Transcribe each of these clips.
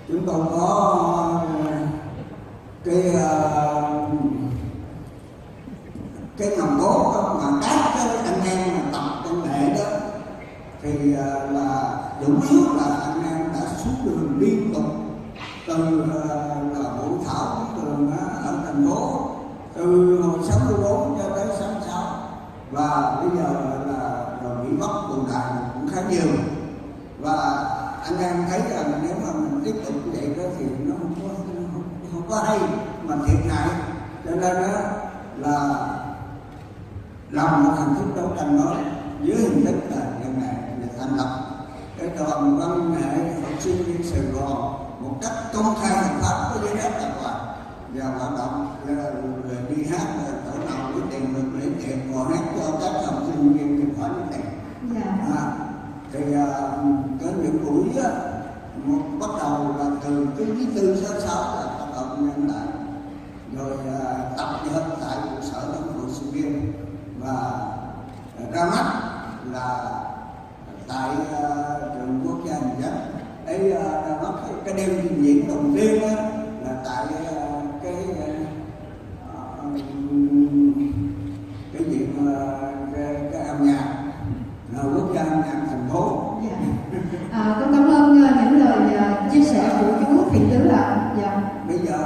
chúng tôi có cái nòng cốt đó, mà các cái anh em mà tập trong nghệ đó thì là chủ yếu là anh em đã xuống đường liên tục từ là Hội Thảo Trường ở thành phố từ hồi 64 cho tới 66, và bây giờ là bị mất tù đài cũng khá nhiều. Và anh em thấy rằng nếu mà mình tiếp tục như vậy đó thì nó không có hay mà thiệt hại, cho nên đó là làm một hình thức đấu tranh mới dưới hình thức là lần này được thành lập cái đoàn văn nghệ học sinh viên Sài Gòn một cách công khai hợp pháp có giấy phép đàng hoàng và hoạt động rồi đi hát tổ nào lấy tiền được lấy tiền còn hát cho các học sinh viên thì phải lấy tiền. Thì có những buổi bắt đầu là từ cái quý tư 66 là tập hợp nhân lại rồi tập hợp tại trụ sở đảng bộ sinh viên và ra mắt là tại trường quốc gia miền Bắc ấy, ra mắt cái đêm trình diễn đầu tiên đó, là tại cái viện cái âm nhạc quốc gia âm nhạc thành phố. Con cảm ơn những lời chia sẻ của chú Thiện Tứ ạ. Bây giờ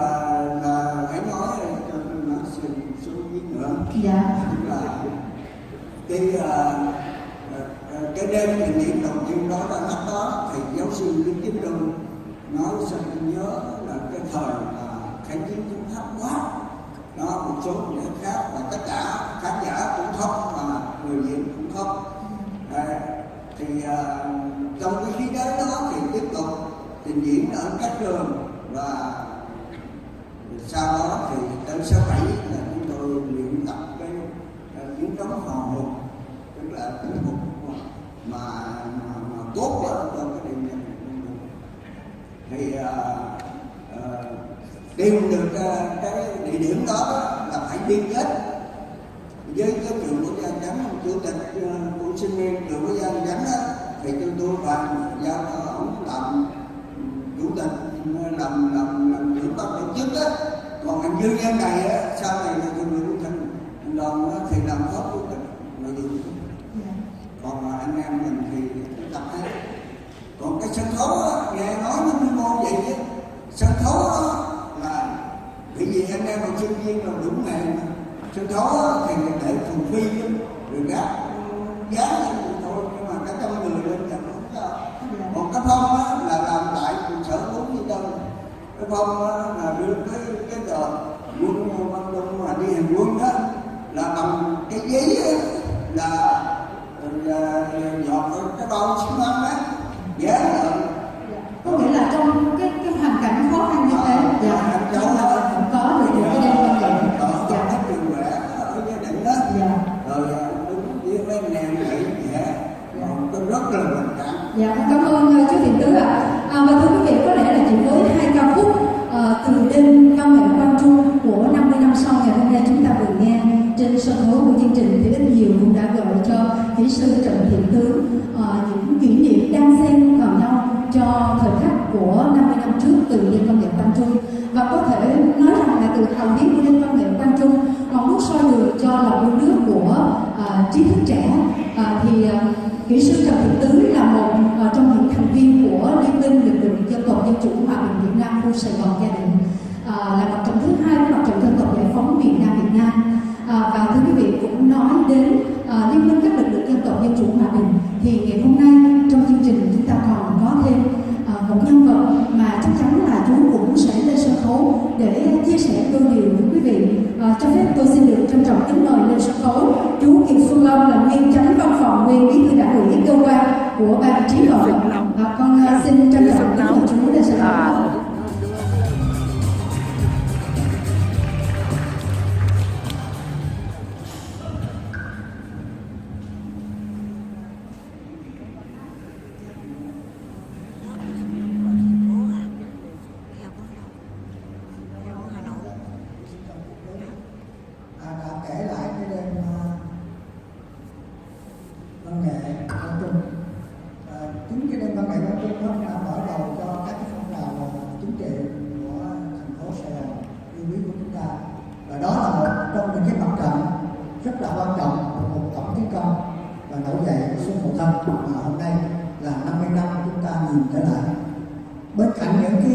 là hãy nói cho nó số viết nữa. Là cái đêm trình diễn đầu tiên đó ra mắt đó thì giáo sư Lý Chính Trung nói sao tôi nhớ là cái thời là kháng chiến chống Pháp quá đó, một số người khác và tất cả khán giả cũng khóc mà người diễn cũng khóc. Thì trong cái khí thế đó thì tiếp tục trình diễn ở các trường, và sau đó thì tới 67 là chúng tôi luyện tập cái tiếng trống hò hục, tức là tiếng hục mà cốt ở trong cái đêm nhạc. Thì tìm được cái địa điểm đó là phải liên kết với cái trường quốc gia Chánh, chủ tịch của sinh viên trường quốc gia Chánh đó, thì chúng tôi bàn giao cho ông làm chủ tịch, làm trưởng ban tổ chức đó. Còn anh Dương Văn này á, sau này là thường vụ thành đoàn thì làm phó chủ tịch nội dung. Còn anh em mình thì tập hết. Còn cái sân khấu á, nghe nói nó quy mô vậy chứ sân khấu đó là bởi vì anh em học sinh viên là đúng nghề mà. Sân khấu thì để thùng phi rồi gác giá thôi, nhưng mà cả trăm người lên là không có. Còn cái phong là làm tại trụ sở 4 Nhân dân. Cái phong là đưa cái tờ quân Văn Đông mà đi hành quân đó là bằng cái giấy là dọn cái bao xi măng đó, giá là có nghĩa là trong cái hoàn cảnh khó khăn như thế chúng ta cũng có được những cái đêm văn nghệ cái trường vẽ ở gia đình đó, rồi đúng với mấy anh em vậy vẽ, tôi rất là bình cảm. Cảm ơn chú Thiện Tứ ạ. Và thưa quý vị, có lẽ là chỉ với 2 ca khúc từ đêm văn nghệ Quang Trung của 50 năm sau ngày hôm nay chúng ta vừa nghe trên sân khấu của chương trình, thì ít nhiều cũng đã gợi cho kỹ sư Trần Thiện Tứ những kỷ niệm đan xen vào nhau cho thời khắc của 50 năm trước từ đêm văn nghệ Quang Trung. Và có thể nói rằng là từ hào hiến của đêm văn nghệ Quang Trung, ngọn đuốc soi đường cho lòng yêu nước của trí thức trẻ, thì kỹ sư Trần Thiện Tứ là một trong những thành viên của Liên minh lực lượng dân tộc dân chủ hòa bình Việt Nam khu Sài Gòn gia đình, là mặt trận thứ hai của mặt trận dân tộc giải phóng miền Nam Việt Nam. Và thưa quý vị, cũng nói đến Liên minh các lực lượng dân tộc dân chủ hòa bình, thì ngày hôm nay trong chương trình chúng ta còn có thêm một nhân vật mà chắc chắn là chú cũng sẽ lên sân khấu để chia sẻ đôi điều với quý vị. Cho phép tôi xin được trân trọng kính mời lên sân khấu chú Kiều Xuân Long, là nguyên chánh văn phòng, nguyên bí thư đảng ủy cơ quan của ban trí hội. Con xin trân trọng kính mời chú lên sân khấu. Kể lại cái đêm văn nghệ Quang Trung. Chính cái đêm văn nghệ Quang Trung đó trong những cái mặt trận rất là quan trọng của cuộc tổng tiến công và nổi dậy xuân Mậu Thân mà hôm nay là 50 năm chúng ta nhìn trở lại. Bên cạnh những cái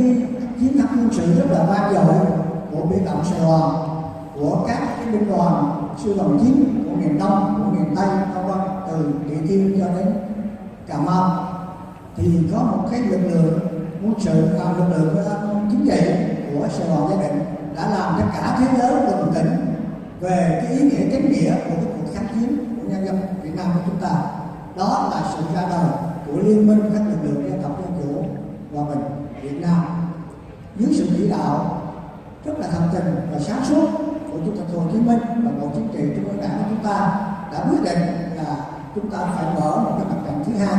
chiến thắng quân sự rất là vang dội của biệt động Sài Gòn, của các cái binh đoàn sư đoàn chiến của miền Đông, của miền Tây, vân từ Điện Biên cho đến Cà Mau, thì có một cái lực lượng quân sự và lực lượng chính trị của Sài Gòn Gia Định đã làm cho cả thế giới bình tĩnh về cái ý nghĩa chánh nghĩa của cái cuộc kháng chiến của nhân dân Việt Nam của chúng ta. Đó là sự ra đời của Liên minh các lực lượng dân tộc dân chủ hòa bình Việt Nam dưới sự chỉ đạo rất là thầm tình và sáng suốt của Chủ tịch Hồ Chí Minh và Bộ Chính trị Trung ương Đảng của chúng ta đã quyết định là chúng ta phải mở một cái mặt trận thứ hai.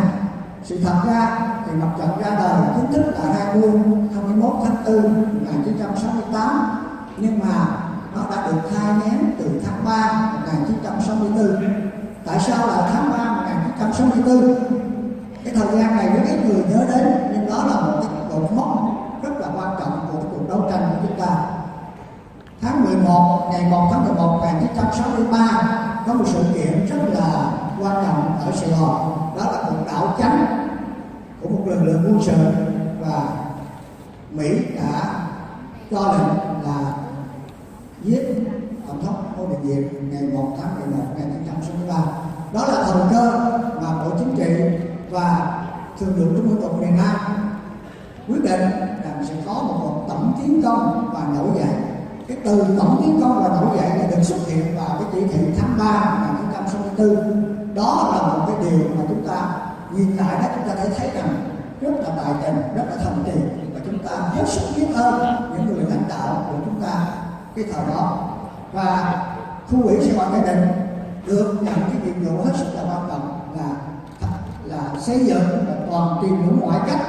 Sự thật ra thì mặt trận ra đời chính thức là 21 tháng 4 1968, nhưng mà nó đã được thai nghén từ tháng 3 1964. Tại sao là tháng 3 1964? Cái thời gian này rất ít người nhớ đến, nhưng đó là một cái cột mốc rất là quan trọng của cuộc đấu tranh của chúng ta. Tháng 11, ngày 1 tháng 11 1963 có một sự kiện rất là quan trọng ở Sài Gòn, đó là cuộc đảo chánh của một lực lượng quân sự, và Mỹ đã cho lệnh là giết tổng thống Ngô Đình Diệm ngày 1 tháng 11 1963. Đó là thời cơ mà Bộ Chính trị và Thường vụ Trung ương Cục miền Nam quyết định rằng sẽ có một cuộc tổng tiến công và nổi dậy. Cái từ tổng tiến công và nổi dậy đã được xuất hiện vào cái chỉ thị tháng 3 1964. Đó là một cái điều mà chúng ta nhìn lại đó, chúng ta thấy rằng rất là tài tình, rất là thần kỳ, và chúng ta hết sức biết ơn những người lãnh đạo của chúng ta cái thời đó. Và khu ủy Sài Gòn Gia Định được nhận cái nhiệm vụ hết sức là quan trọng là xây dựng và toàn tìm những mọi cách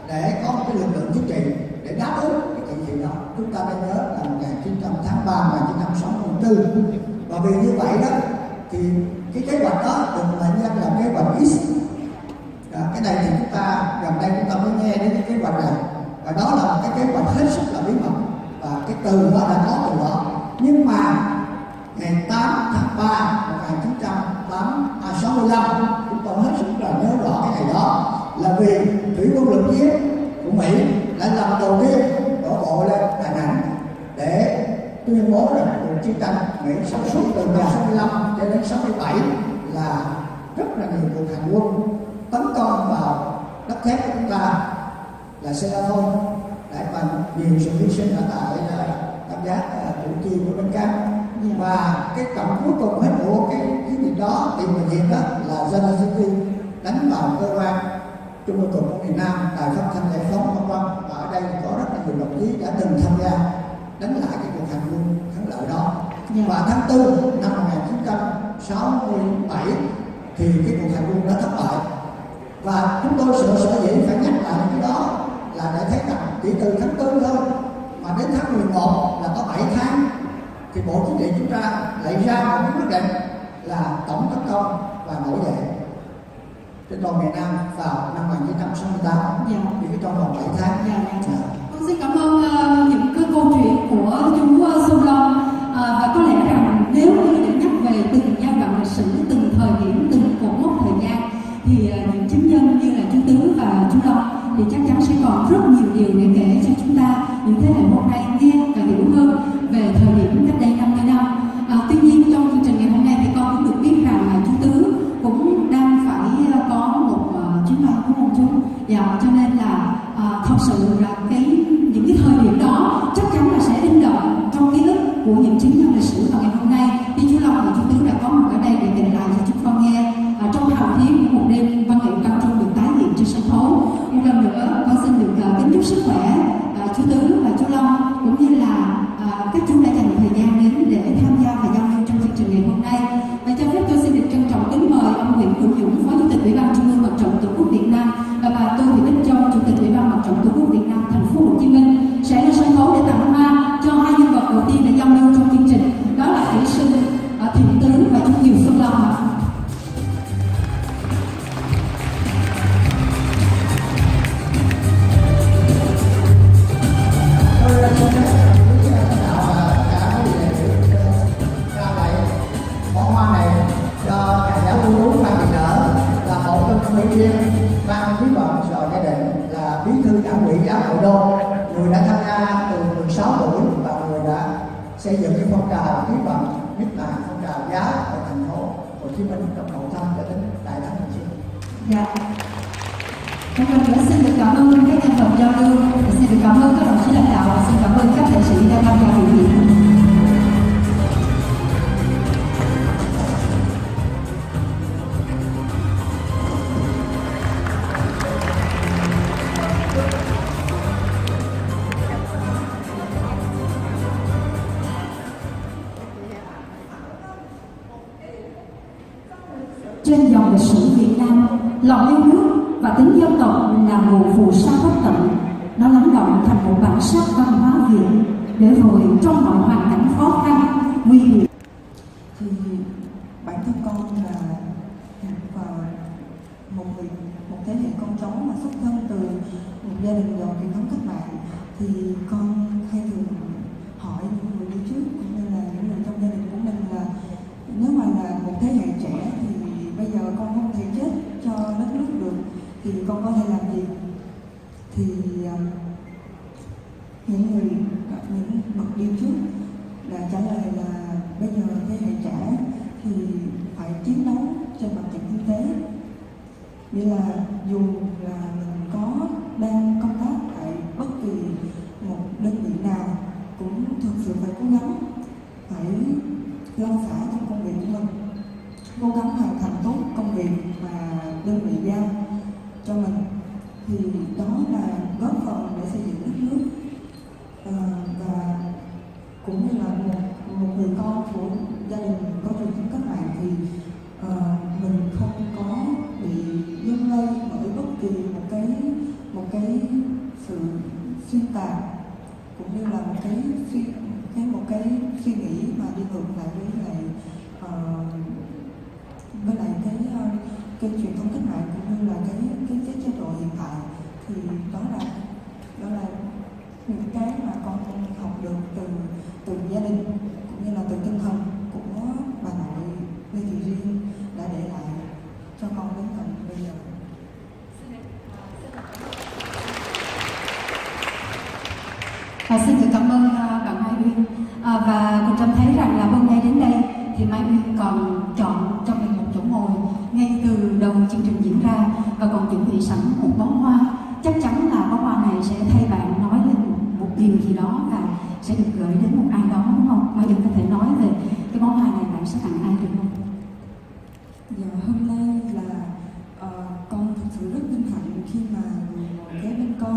để có một cái lực lượng chính trị để đáp ứng cái chỉ thị đó. Chúng ta nên nhớ là 1900 tháng 3 1964, và vì như vậy đó thì cái kế hoạch đó được mệnh danh là kế hoạch X. Cái này thì chúng ta gần đây chúng ta mới nghe đến cái kế hoạch này, và đó là một cái kế hoạch hết sức là bí mật, và cái từ đó đã có từ đó. Nhưng mà ngày 8 tháng 3 1965 chúng tôi hết sức là nhớ rõ cái ngày đó, là vì thủy quân lục chiến của Mỹ đã lần đầu tiên đổ bộ lên Đà Nẵng để tuyên bố rằng cuộc chiến tranh Mỹ sản xuất từ năm 65 cho đến 67 là rất là nhiều cuộc hành quân tấn công vào đất thép của chúng ta là Seraphon, để mà nhiều sự hy sinh ở tại Tam Giác, Củ Chi của Bến Cát. Và cái trọng cuối cùng hết của cái chiến dịch đó, tiền bệnh viện đó là Zelensky đánh vào cơ quan Trung ương Cục miền Nam, đài phát thanh Giải Phóng v.v. Và ở đây có rất là nhiều đồng chí đã từng tham gia đánh lại cái cuộc hành quân thắng lợi đó. Và tháng 4 năm 1967 thì cái cuộc hành quân đã thất bại. Và chúng tôi sở dĩ phải nhắc lại cái đó là để thấy rằng chỉ từ tháng 4 thôi mà đến tháng 11 là có 7 tháng thì Bộ Chính trị chúng ta lại ra một cái quyết định là tổng tấn công và nổi dậy trên toàn miền Nam vào năm 1968. Thì cái trong vòng 7 tháng. Con xin cảm ơn những cái câu chuyện của chú Xuân Long, và có lẽ rằng nếu như để nhắc về từng giai đoạn lịch sử, từng thời điểm, từng cột mốc thời gian, thì những chứng nhân như là chú Tứ và chú Long thì chắc chắn sẽ còn rất nhiều điều để kể cho chúng ta những thế hệ hôm nay nghe và hiểu hơn về thời điểm cách đây 50 năm. Tuy nhiên trong chương trình ngày hôm nay thì con cũng được biết rằng là chú Tứ cũng đang phải có một chuyến bay của ông chú. Cho nên là thật sự là những cái thời điểm đó chắc chắn là sẽ in đậm trong ký ức của những chứng nhân lịch sử. Và ngày hôm nay thì chú Long và chú Tứ đã có mặt ở đây để kể lại cho chúng con nghe trong hào khí của một đêm văn nghệ Quang Trung được tái hiện trên sân khấu. Một lần nữa con xin được kính chúc sức khỏe chú Tứ và chú Long, cũng như là các chú đã dành thời gian đến để tham gia và giao lưu trong chương trình ngày hôm nay. Và cho phép tôi xin được trân trọng kính mời ông Nguyễn Hữu Dũng, Phó Chủ tịch Ủy ban Trung ương Mặt trận Tổ quốc Việt Nam, và bà Tô Thị Bích Châu, Chủ tịch Ủy ban Mặt trận Tổ quốc Việt Nam Thành phố Hồ Chí Minh sẽ lên sân khấu để tặng hoa cho hai nhân vật đầu tiên để giao lưu trong chương trình, đó là kỹ sư Thiện Tứ và chú Kiều Xuân Long. xây dựng cái phong trào quý bằng, nhất là phong trào giáo ở thành phố Hồ Chí Minh trong nội tâm cho đến Đại Thắng Hồ Chí Minh. Dạ. Một lần nữa xin được cảm ơn các nhân vật giao lưu, xin được cảm ơn các đồng chí lãnh đạo, xin cảm ơn các nghệ sĩ đã tham gia biểu diễn. Trên dòng lịch sử Việt Nam, lòng yêu nước và tính dân tộc là một phù sa bất tận. Nó lắng động thành một bản sắc văn hóa Việt để rồi trong mọi hoàn cảnh khó khăn, nguy hiểm. Thì bản thân con là một thế hệ con cháu mà xuất thân từ một gia đình giàu truyền thống cách mạng, thì con hay thường hỏi những người đi trước cũng như là những người trong gia đình của mình là nếu mà là một thế hệ trẻ thì bây giờ con không thể chết cho đất nước được thì con có thể làm gì? Thì những bậc đi trước là trả lời là bây giờ thế hệ trẻ thì phải chiến đấu trên mặt trận kinh tế. Nghĩa là dù là mình có đang công tác tại bất kỳ một đơn vị nào cũng thực sự phải cố gắng, phải lăn xả trong công việc của mình, cố gắng hoàn thành tốt công việc mà đơn vị giao cho mình, thì đó là góp phần để xây dựng đất nước. Và cũng như là một người con của gia đình có truyền thống cách mạng thì mình không có bị lung lay bởi bất kỳ một cái sự xuyên tạc cũng như là một cái suy nghĩ mà đi ngược lại với lại cái truyền thống cách mạng cũng như là cái chế độ hiện tại. Thì đó là những cái mà con học được từ gia đình cũng như là từ tinh thần của bà nội Lê Thị Riêng đã để lại cho con đến tận bây giờ. Xin được cảm ơn bạn Mai Uyên, và cũng trông thấy rằng là hôm nay đến đây thì Mai Uyên còn chọn cho mình một chỗ ngồi ngay từ đầu chương trình diễn ra và còn chuẩn bị sẵn một bó hoa. Chắc chắn là bó hoa này sẽ thay bạn nói lên một điều gì đó và sẽ được gửi đến một ai đó, đúng không? Mai Uyên có thể nói về cái bó hoa này bạn sẽ tặng ai được không? Dạ, hôm nay là con thực sự rất vinh hạnh khi mà người ngồi kế bên con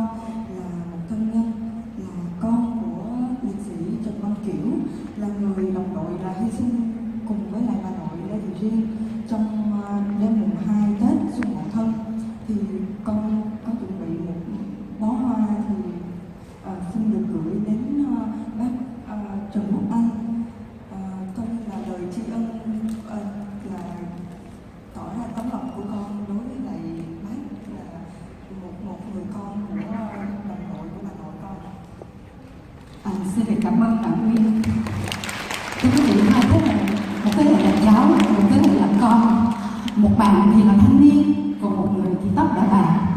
là một thân nhân, là con của liệt sĩ Trần Văn Kiểu, là người đồng đội đã hy sinh cùng với lại bà nội Lê Thị Riêng trong đêm mùng 2 Tết Xuân Mậu Thân. Thì con có chuẩn bị một bó hoa thì xin được gửi đến bác Trần Quốc Anh, coi như là lời tri ân, là tỏ ra tấm lòng của con đối với lại bác, là một người con của đồng đội của bà nội con. Xin được cảm ơn bạn Uyên. Thưa quý vị, hai thế hệ, một thế hệ là cháu, một thế hệ là con, một bạn thì là thanh niên, còn một người thì tóc đã bạc.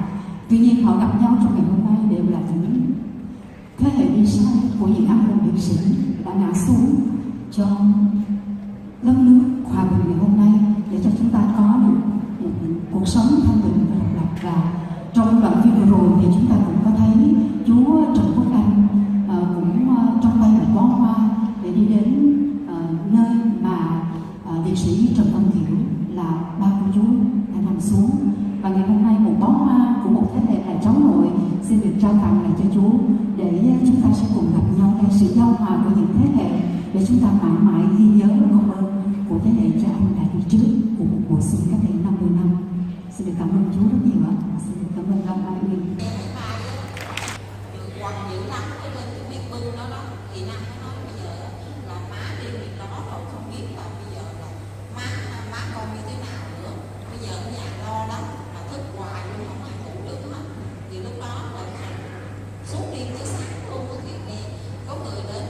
Tuy nhiên họ gặp nhau trong ngày hôm nay đều là những thế hệ đi sau của những anh hùng liệt sĩ đã ngã xuống cho đất nước hòa bình ngày hôm nay để cho chúng ta có được một cuộc sống thanh bình và độc lập. Và trong đoạn phim vừa rồi thì chúng ta cũng có thấy chú Trần Quốc Anh cũng trong tay một bó hoa để đi đến nơi mà liệt sĩ Trần Văn Kiểu là ba của chú đã nằm xuống. Và ngày hôm nay một bó hoa của một thế hệ là cháu nội xin được trao tặng lại cho chú để chúng ta sẽ cùng gặp nhau cái sự giao hòa của những thế hệ để chúng ta mãi mãi ghi nhớ công ơn của thế hệ cha ông đã đi trước của một mùa xuân cách đây 50 năm. Xin được cảm ơn chú rất nhiều ạ. Xin được cảm ơn Lâm Mai Uyên. Quần dữ lắm cái bên cái việc bưng đó đó thì Nam nói bây giờ là má đi việc đó rồi không biết là bây giờ là má con như thế nào nữa, bây giờ ở nhà lo lắm mà thức hoài luôn không ai ngủ được hết. Thì lúc đó là suốt đêm tới sáng luôn có chuyện nghe có người đến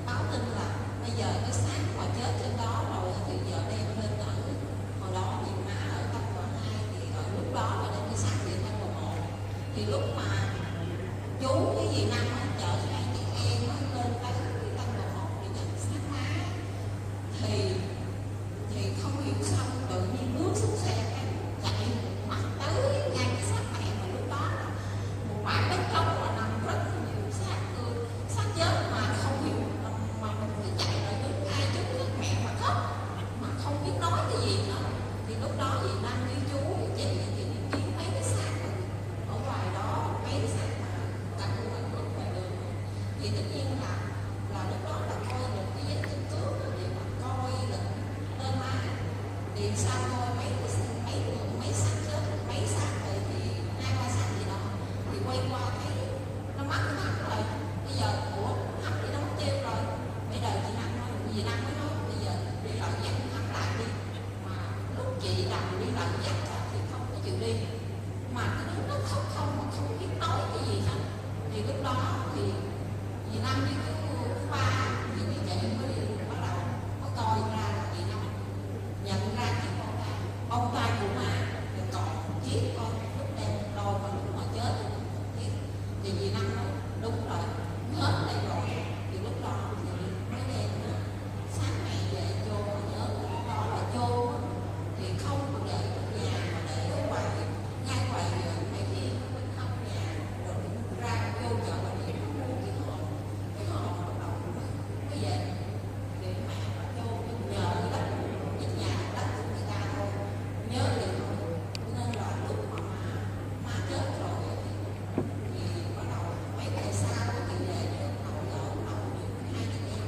báo tin là bây giờ cái sáng mà chết trên đó rồi thì giờ đem lên ở hồi đó thì má ở tầng 2 thì ở lúc đó là đem cái xác điện lên tầng 1 thì lúc mà chú cái gì Năm chở hai chị em lên tới tầng 1 thì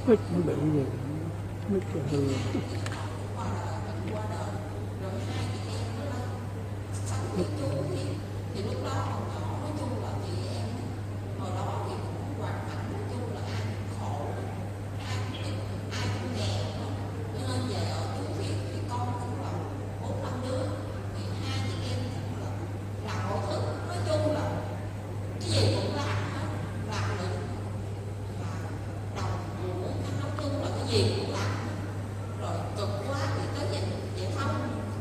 Mít nó bị gì? Mít là hư. Thì lúc đó còn nhỏ, nói chung là chị em hồi đó thì cũng hoàn cảnh nói chung là ai cũng khổ, ai cũng nghèo, cho nên về ở chung thì con cũng là 4-5 đứa, thì hai chị em cũng là làm mọi thứ, nói chung là cái gì cũng làm hết, làm được và đồng của nói chung là cái gì cũng làm, rồi cực quá thì tới vậy không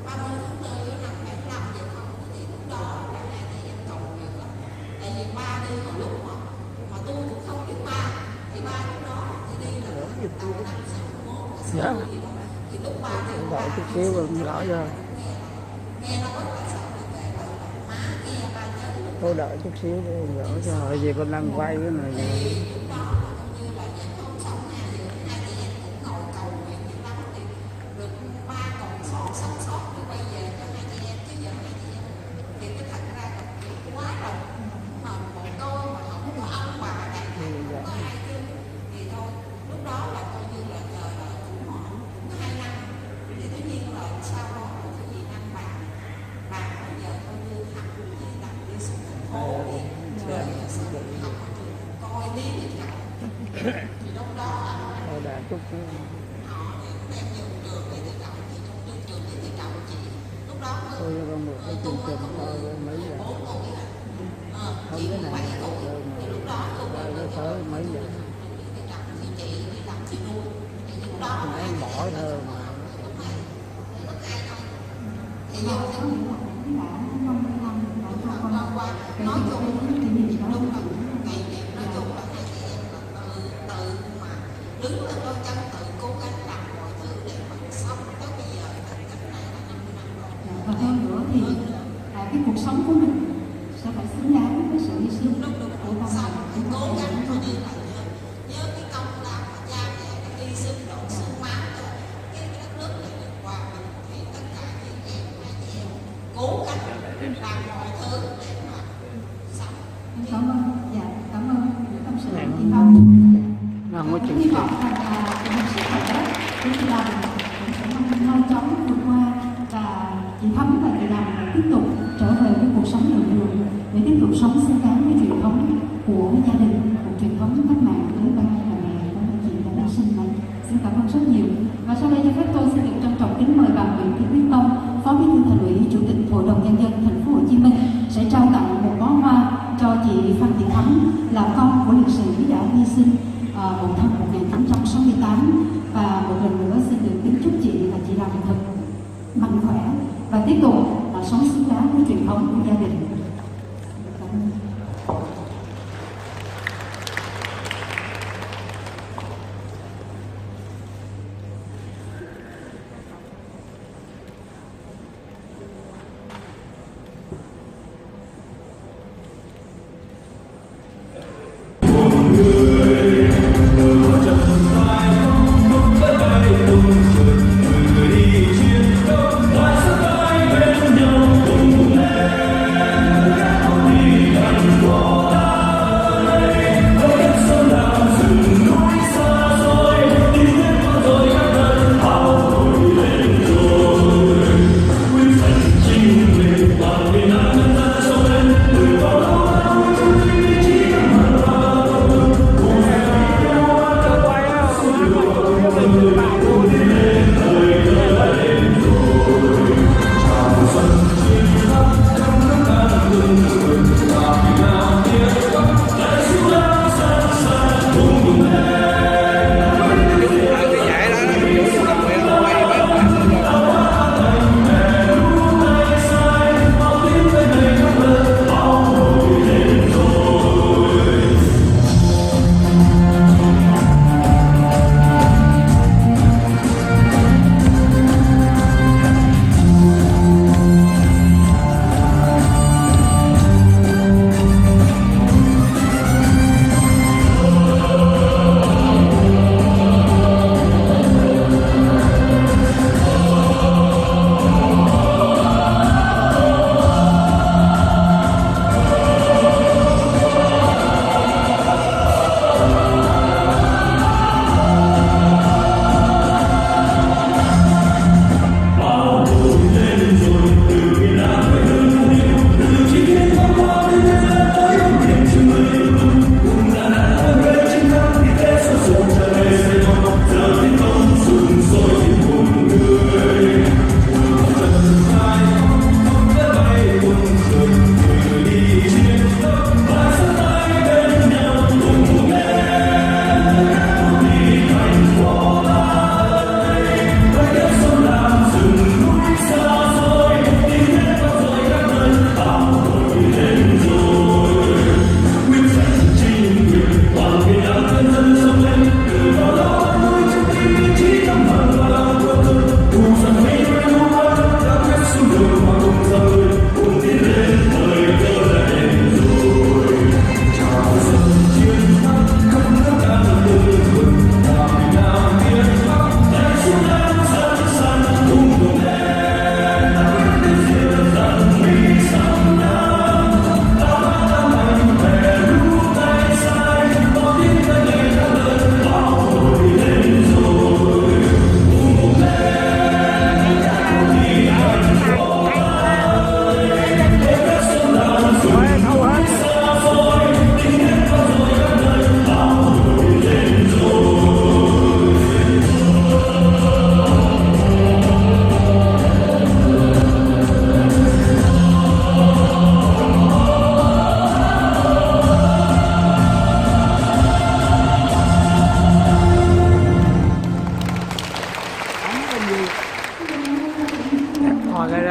30 tháng 4 năm 75 vậy không, thì lúc đó là hai chị em cầu nguyện lắm, tại vì ba đi hồi lúc mà tôi cũng không biết ba, thì ba lúc đó thì đi là tầm năm 61 Dạ. thì lúc ba đi Gọi chút xíu rồi mình gõ cho. nghe nó rất là sợ là về là má kia ba nhớ lúc Tôi đợi chút xíu để mình gõ cho. Hồi gì con đang quay cái này. lúc đó là coi như là vẫn không sống nha, thì hai chị em cũng ngồi cầu nguyện dữ lắm, thì được ba còn sống sót để quay về cho hai chị em, chứ giờ hai chị em thì cái thật ra là quá rồi, mà một câu mà không có ông bà này không có ai chứ, thì thôi lúc đó là coi như là nhờ là cũng họ cũng 2 năm, thì tất nhiên là sau đó là cái gì năm bà bây giờ coi như học đi làm đi xuống thành phố đi, rồi sau học ở trường coi đi thì học, thì lúc đó Thôi đã chút xíu. họ đem nhiều trường để tự trọng, thì trong trường để tự trọng chị lúc đó Tôi cho con một cái chương trình thôi mấy giờ. 4 tuổi à, Không chị cái này 7 được tuổi, rồi thì lúc mà. đó tôi Rồi nó tới mấy giờ. tự trọng thì chị đi làm chị nuôi, thì lúc đó Nãy em bỏ thôi mà. thì giờ thì nói chung lúc mà ngày đẹp nói chung là hai chị em là tự mà đứng lên đôi chân tự cố gắng làm mọi thứ để mà sống tới bây giờ thành cách này là 50 năm rồi. Và hơn nữa thì cái cuộc sống của mình sẽ phải xứng đáng với sự hy sinh Lúc của con xong người thì chúng ta cố đã gắng làm coi như là nhớ cái công lao mà cha mẹ đã hy sinh đổ xương máu cho cái đất nước này được hòa bình, thì tất cả chị em hai chị em cố gắng làm mọi thứ để mà sống. Cảm ơn, dạ, cảm ơn những tâm sự chị Phong. Nó không có chương Hy trình. vọng rằng là tình hình sức khỏe của chị Đầm cũng sẽ nhanh chóng vượt qua, và chị Thắm và chị Đầm tiếp tục trở về với cuộc sống đời thường để tiếp tục sống xứng đáng với truyền thống của gia đình, của truyền thống cách mạng với ba và mẹ của anh chị đã hy sinh này. Xin cảm ơn rất nhiều. Và sau đây cho phép tôi xin được trân trọng kính mời bà Nguyễn Thị Quyết Tâm, Phó Bí thư Thành ủy, Chủ tịch Hội đồng Nhân dân Thành phố Hồ Chí Minh sẽ trao tặng một bó hoa cho chị Phan Thị Thắm, là con của liệt sĩ đã hy sinh vào năm 1968, và một lần nữa xin được kính chúc chị và chị Đầm thật mạnh khỏe và tiếp tục sống xứng đáng với truyền thống của gia đình. Cảm ơn. Người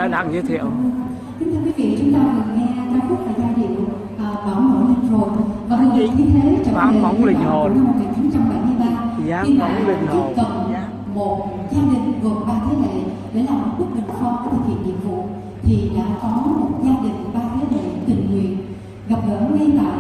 đã đang giới thiệu. Kính thưa quý vị, chúng ta vừa nghe ca khúc và giai điệu Bão Nổi Linh Hồn, và hình như như thế trở Bão về Nổi với Linh bản Hồn. của năm 1973 Dáng khi mà Nổi Linh chỉ Hồn. cần một gia đình gồm 3 thế hệ để làm một bức bình phong để thực hiện nhiệm vụ, thì đã có một gia đình 3 thế hệ tình nguyện gặp gỡ ngay tại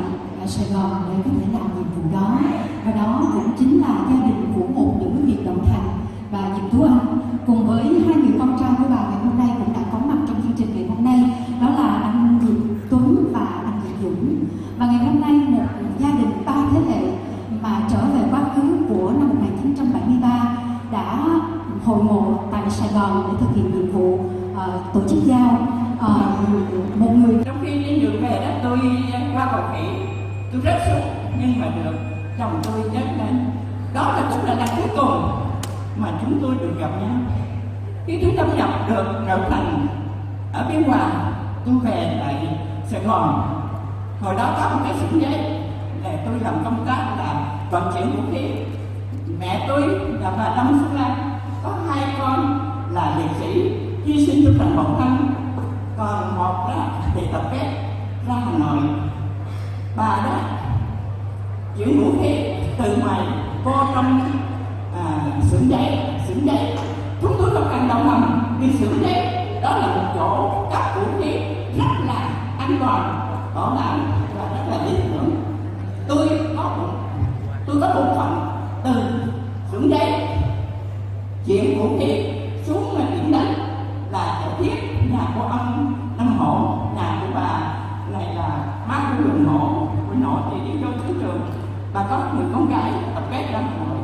Sài Gòn để có thể làm nhiệm vụ đó, và đó cũng chính là gia đình của một nữ Việt Động Thành và Diệp Tú Anh cùng với hai người con trai của bà ngày hôm nay cũng đã có mặt trong chương trình ngày hôm nay, đó là anh Diệp Tuấn và anh Diệp Dũng. Và ngày hôm nay một gia đình 3 thế hệ mà trở về quá khứ của năm 1973 đã hội ngộ tại Sài Gòn để thực hiện nhiệm vụ tổ chức giao một người. Trong khi trên đường về đó, tôi qua cầu khỉ, tôi rớt xuống nhưng mà được chồng tôi nhấc lên. Đó là cũng là lần cuối cùng mà chúng tôi được gặp nhau. Khi tôi thâm nhập được Nội Thành ở Biên Hòa, tôi về lại Sài Gòn. Hồi đó có một cái xưởng giấy để tôi làm công tác là vận chuyển vũ khí. Mẹ tôi là bà Lâm Xuân Lan, có 2 con là liệt sĩ hy sinh trong trận Bọc Thăng, còn một là bị tập kết ra Hà Nội. Bà đó chuyển vũ khí từ ngoài vô trong xưởng giấy. Chúng tôi không cần động lòng vì xưởng giấy đó là một chỗ cất vũ khí rất là an toàn, bảo đảm và rất là lý tưởng. Tôi có bộ phận từ xưởng giấy chuyển vũ khí xuống mà điểm đánh là ở thiết nhà của ông Năm Hộ, nhà của bà này là má của Quỳnh Hộ. Quỳnh Hộ thì đi vô chiến trường, bà có người con gái tập kết ra Hà Nội.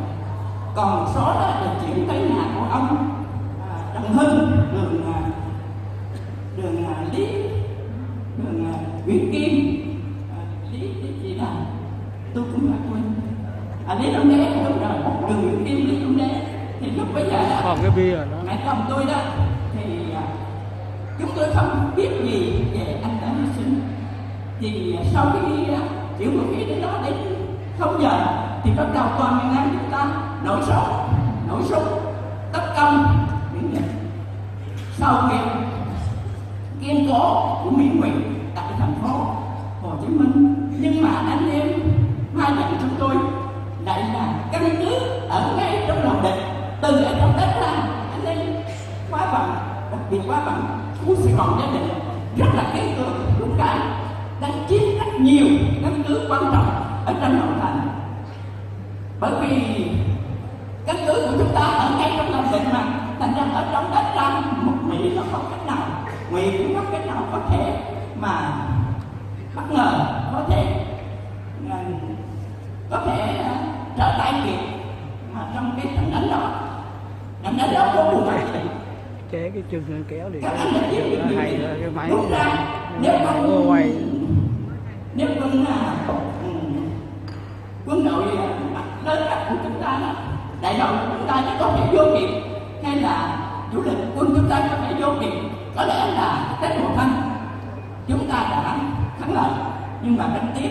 Còn một số đó là chuyển tới nhà của ông Trần Hưng, đường Nguyễn Kim, Lý gì đó tôi cũng đã quên, Lý Đông Đế, đúng rồi, đường Nguyễn Kim, Lý Đông Đế. Thì lúc bây giờ đó, Còn cái bia đó. mẹ chồng tôi đó thì chúng tôi không biết gì về anh đã hy sinh. Thì sau khi chuyển vũ khí đến đó đến 0 giờ thì bắt đầu toàn miền Nam chúng ta nổi súng tấn công những người sau kiên cố của Mỹ Ngụy tại thành phố Hồ Chí Minh. Nhưng mà anh em hai dặn chúng tôi lại là căn cứ ở ngay trong lòng địch, từ ở trong đất ra anh em quá bằng, đặc biệt quá bằng khu Sài Gòn gia đình rất là kiên cường dũng cảm, đánh chiếm rất nhiều căn cứ quan trọng ở trong nội thành. Bởi vì căn cứ của chúng ta ở ngay trong lòng địch mà, thành ra ở trong đất ra một Mỹ nó không cách nào, Mỹ cũng không cách nào có thể mà bất ngờ có thể trở tay kịp mà trong cái trận đánh đó vô cùng mạnh. Chế cái chân kéo đi Các anh đã biết được điều hay gì? cái máy Đúng ra nếu quân đội lớn nhất của chúng ta, đại đội của chúng ta có thể vô kịp, hay là chủ lực quân chúng ta có thể vô kịp, có lẽ là Tết Mùa Thanh chúng ta đã thắng lợi, nhưng mà đánh tiếp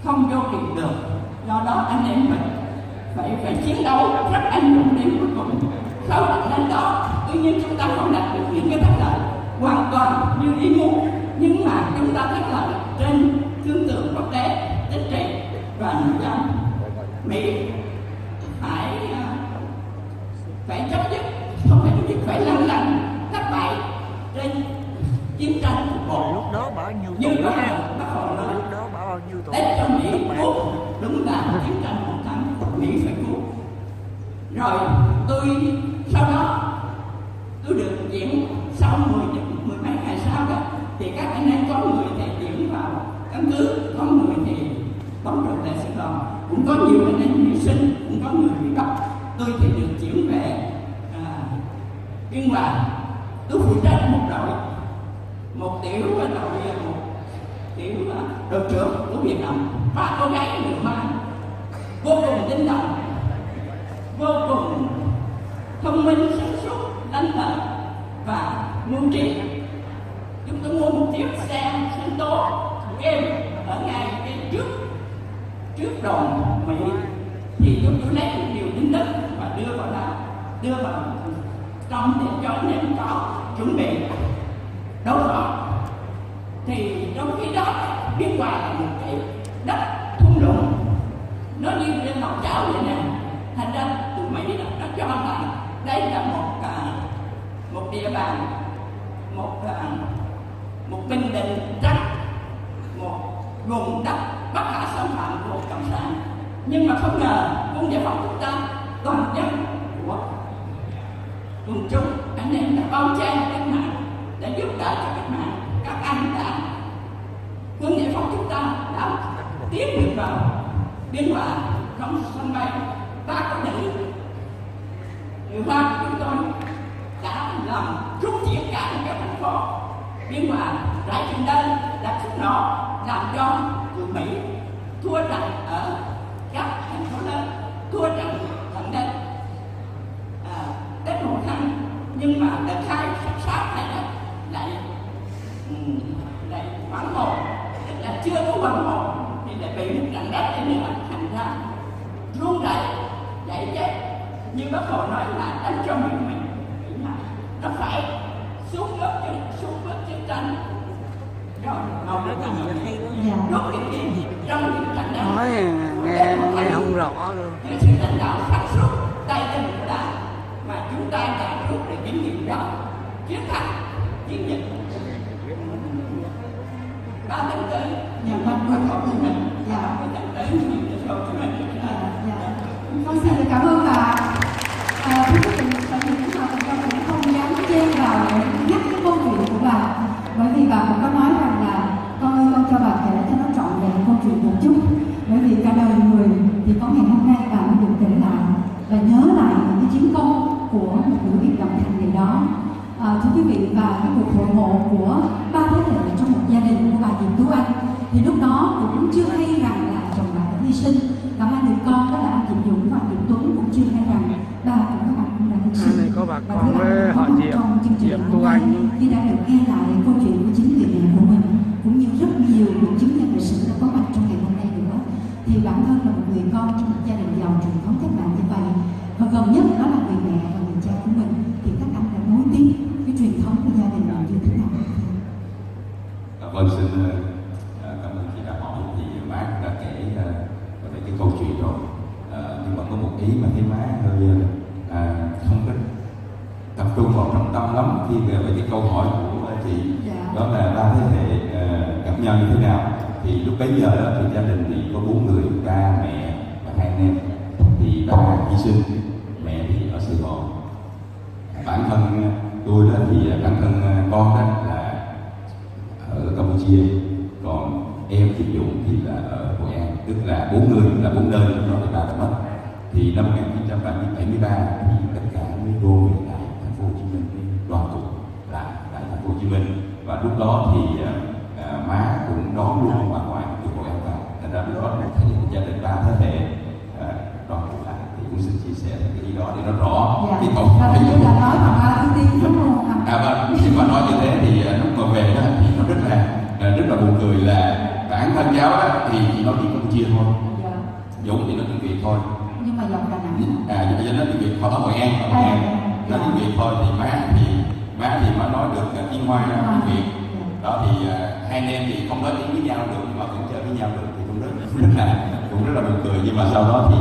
không vô kịp được. Do đó anh em mình phải chiến đấu rất anh dũng đến cuối cùng. Sau trận đánh đó, tuy nhiên chúng ta không đạt được những cái thắng lợi hoàn toàn như ý muốn, nhưng mà chúng ta thắng lợi trên thương trường quốc tế, chính trị và nhân dân. Mỹ phải chấm dứt, không phải chấm dứt, phải lăn thất bại trên chiến tranh của bộ. Lúc đó bao nhiêu Như tuổi? bác Hồ nói, Lúc đó bao nhiêu tuổi? Tết cho Mỹ cứu, đúng là chiến tranh một thắng, Mỹ phải cứu. Rồi sau đó tôi được chuyển sau 10 mấy ngày sau đó, thì các anh em có người thì chuyển vào căn cứ, có người thì bóng rừng tại Sài Gòn, cũng có nhiều anh em hy sinh, cũng có người bị bắt. Tôi thì được chuyển về Biên Hòa. Tôi phụ trách một tiểu đội trưởng của Việt Nam, 3 cô gái người Hoa vô cùng tinh thần, vô cùng thông minh, sáng suốt, lanh lợi và mưu trí. Chúng tôi mua một chiếc xe xanh tố game ở ngay cái trước đồn Mỹ, thì chúng tôi lấy một điều đính đất và đưa vào trong để cho anh em có chuẩn bị. một Bình Định trắng, một vùng đất bất khả xâm phạm của cộng sản. Nhưng mà không ngờ quân giải phóng chúng ta toàn dân của quần chúng anh em đã bao che cách mạng, đã giúp đỡ cho cách mạng. Các anh đã quân giải phóng chúng ta đã tiến được vào Biên Hòa, trong sân bay Ba Có Nữ. Người Hoa của chúng tôi đã làm rung chuyển cả một cái thành phố Biên Hòa, rải trên đơn đặt thuốc nổ, làm cho người Mỹ thua trận ở các thành phố lớn, thua trận tận đây. Tết Mùa Thăng, nhưng mà đợt hai sát này lại hoảng hồn, tức là chưa có hoảng hồn thì lại bị một trận đất này nữa, thành ra run rẩy dậy chết. Như bác Hồ nói là đánh cho mình nó phải xuống bước chiến tranh. Rồi Ngọc Đức rút kinh nghiệm trong những trận đấu, nói nghe không rõ luôn. cái sự lãnh đạo sáng suốt tay chân của Đảng mà chúng ta đã rút được kinh nghiệm đó, chiến thắng chiến dịch 3 tháng tới nhà văn của mình, và 3 tháng tới nhiều số của mình. Con xin được cảm ơn bà. Thưa quý vị, tại vì chúng ta cũng không dám chen vào nhắc cái câu chuyện của bà, bởi vì bà cũng có nói rằng là con ơi, con cho bà kể cho nó trọn vẹn câu chuyện một chút, bởi vì cả đời người thì có ngày hôm nay bà mới được kể lại và nhớ lại những cái chiến công của một buổi việc đồng thành ngày đó. Thưa quý vị, và cái cuộc hội ngộ của 3 thế hệ trong một gia đình của bà Diệp Tú Anh thì lúc đó cũng chưa hay rằng là chồng bà đã hy sinh, và 2 người con đó là anh Diệp Dũng và Diệp Tuấn cũng chưa hay rằng ba của các bạn cũng đã hy sinh. Này có bà con với họ Diệp Tú Anh khi đã được nghe lại câu chuyện của chính người mẹ của mình, cũng như rất nhiều những chứng nhân lịch sử đã có mặt trong ngày hôm nay nữa, thì bản thân là một người con trong một gia đình giàu truyền thống cách mạng như vậy, và gần nhất đó là người mẹ và người cha của mình, thì các anh đã nối tiếp cái truyền thống của gia đình mình như thế nào? Vâng, xin cảm ơn chị đã hỏi. Thì má đã kể về cái câu chuyện rồi, nhưng mà có một ý mà thấy má hơi không có tập trung vào trọng tâm lắm khi về cái câu hỏi của chị. Đó là 3 thế hệ gặp nhau như thế nào. Thì lúc bấy giờ đó thì gia đình thì có 4 người, ba, mẹ và 2 anh em. Thì ba hy sinh, mẹ thì ở Sài Gòn. Bản thân tôi đó thì bản thân con đó là ở Campuchia, còn em thì Dũng thì là ở Hội An, tức là 4 người, là 4 nơi đó thì ba đã mất. Thì năm 1973 thì tất cả mới đô về lại thành phố Hồ Chí Minh, đoàn tụ lại tại thành phố Hồ Chí Minh, và lúc đó thì má cũng đón luôn bà ngoại từ Hội An vào, thành ra lúc đó thể hiện gia đình 3 thế hệ đoàn tụ lại. Thì cũng xin chia sẻ cái ý đó để nó rõ cái câu hỏi. Là nói bằng 3 thứ tiếng đúng không? Vâng, nhưng mà nói như thế thì lúc mà về đó thì nó rất là buồn cười, là bản thân cháu đó thì chỉ nói tiếng Campuchia thôi, Dũng thì nói tiếng Việt thôi, nhưng mà giọng Đà Nẵng. nhưng mà nói tiếng Việt họ ở Hội An, nói tiếng Việt thôi. Thì má thì má nói được tiếng Hoa, tiếng Việt. Đó thì 2 anh em thì không nói tiếng với nhau được, nhưng mà cũng chơi với nhau được, thì cũng rất là buồn cười. Nhưng mà sau đó thì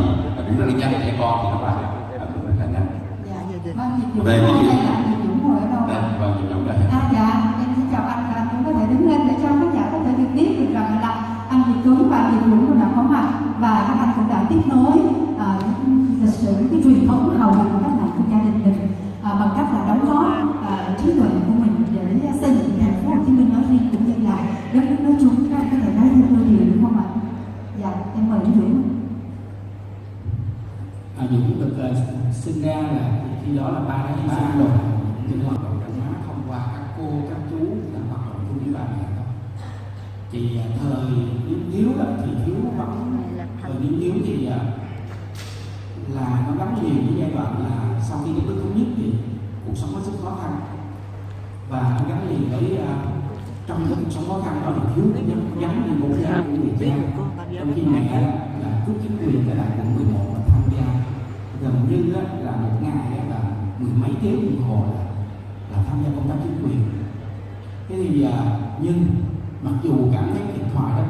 cũng rất là nhanh, trẻ con thì nó lại cũng rất là nhanh. Đây là Diệp Dũng ngồi ở đâu? Vâng, Diệp Dũng đây. Dạ, em xin chào anh, và anh cũng có thể đứng lên để cho khán giả có thể được biết được rằng là anh Diệp Tuấn và anh Diệp Dũng cũng đã có mặt, và các anh cũng đã tiếp nối lịch sử cái truyền thống hào hùng cách mạng của gia đình mình bằng cách là đóng góp trí tuệ của mình để xây dựng thành phố Hồ Chí Minh nói riêng cũng như là đất nước nói chung. Các anh có thể nói thêm đôi điều đúng không ạ? Dạ, em mời anh Dũng. Dũng được sinh ra là khi đó là ba đã hy sinh rồi, nhưng hoạt động văn hóa thông qua các cô các chú là hoạt động chung với ba mẹ thôi. Thì thời Hiếu đó thì Hiếu vẫn thời Hiếu thì là nó gắn liền với giai đoạn là sau khi đất nước thống nhất thì cuộc sống hết sức khó khăn, và nó gắn liền với trong cái cuộc sống khó khăn đó thì Hiếu cũng gắn liền một gia của người cha, trong khi mẹ là cướp chính quyền tại đại quận 11 và tham gia gần như là một ngày là 10 mấy tiếng đồng hồ là tham gia công tác chính quyền. Thế thì nhưng mặc dù cảm thấy thiệt thòi đó,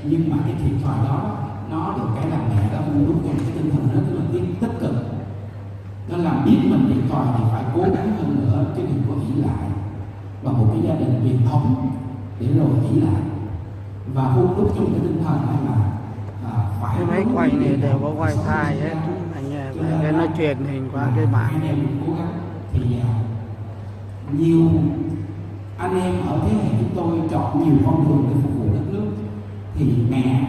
nhưng mà cái thiệt thòi đó nó được cái là mẹ đã luôn lúc cái tinh thần rất là tích cực, đó là biết mình thiệt thòi thì phải cố gắng hơn nữa, chứ đừng có ỷ lại vào một cái gia đình truyền thống để rồi ỷ lại và hôn đúc trong cái tinh thần này là phải cái máy quay này đều có wifi hết, anh nghe nó truyền hình qua cái mạng. anh em cố gắng thì nhiều anh em ở thế hệ chúng tôi chọn nhiều con đường để phục vụ đất nước, thì mẹ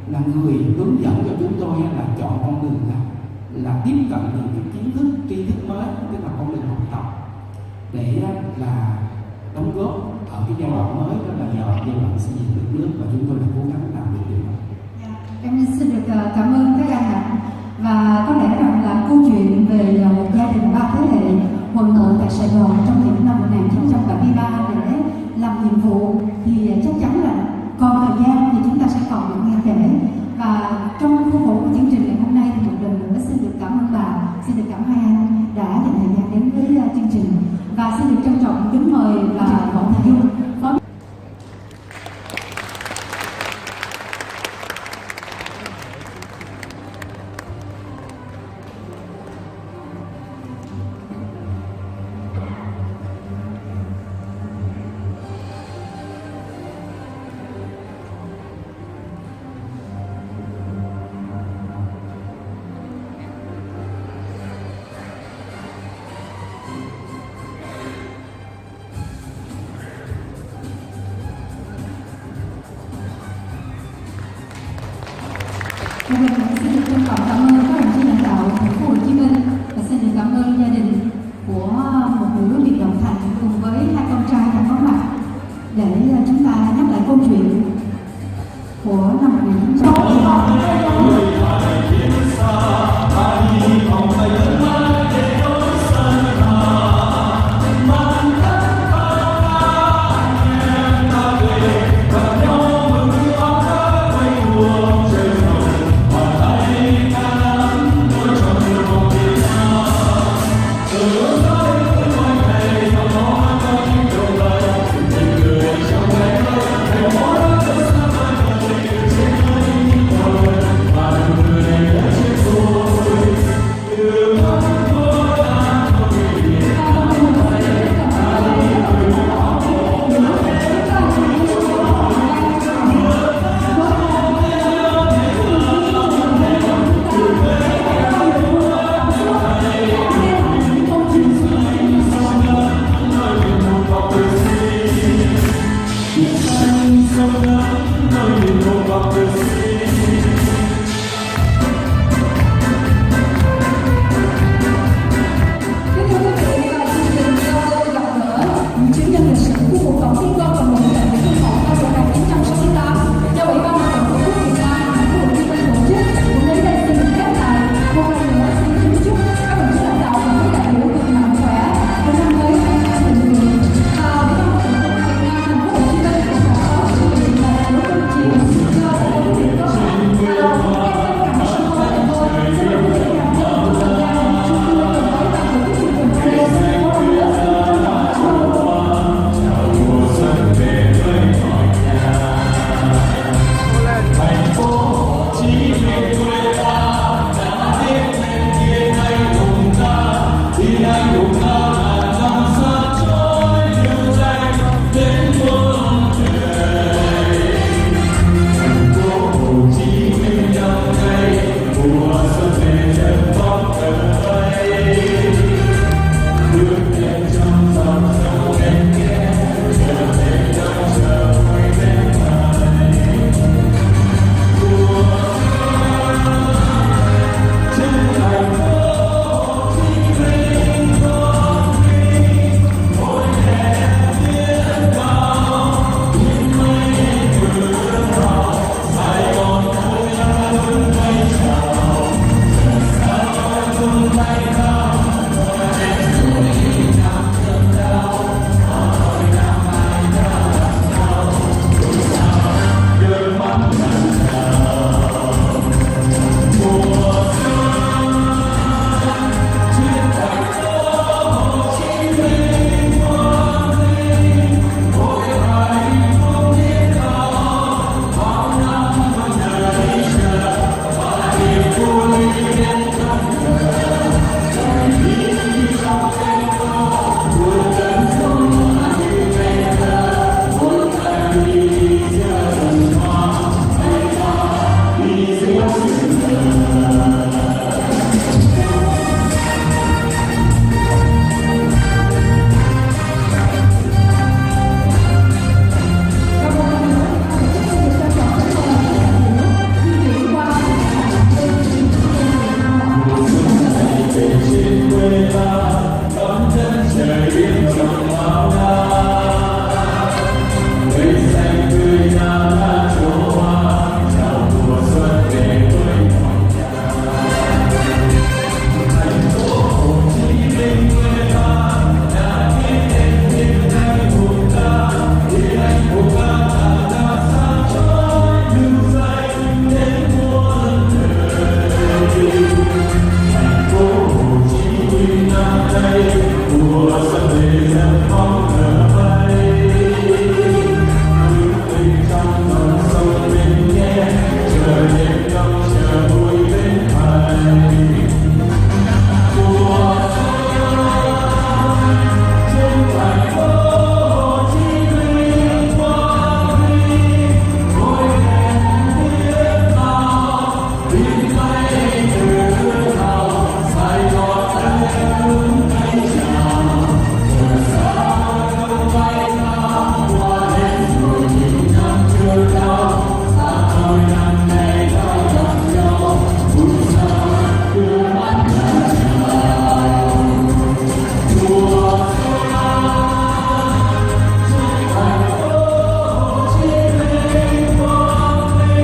là người hướng dẫn cho chúng tôi là chọn con đường là tiếp cận những cái kiến thức tri thức mới, tức là con đường học tập để là đóng góp ở cái giai đoạn mới, đó là giai đoạn xây dựng đất nước, và chúng tôi đã cố gắng làm được điều đó. Em xin được cảm ơn các anh ạ. Và có lẽ rằng là câu chuyện về gia đình ba thế hệ hội ngộ tại Sài Gòn trong những năm 1973 để làm nhiệm vụ thì chắc chắn là còn thời gian thì chúng ta sẽ còn được nghe kể. Và trong khuôn khổ của chương trình ngày hôm nay thì một lần nữa xin được cảm ơn bà, xin được cảm ơn hai anh đã dành thời gian đến với chương trình, và xin được trân trọng kính mời bà Võ Thị Dung, Phó đây mùa xuân về dần mong ở bay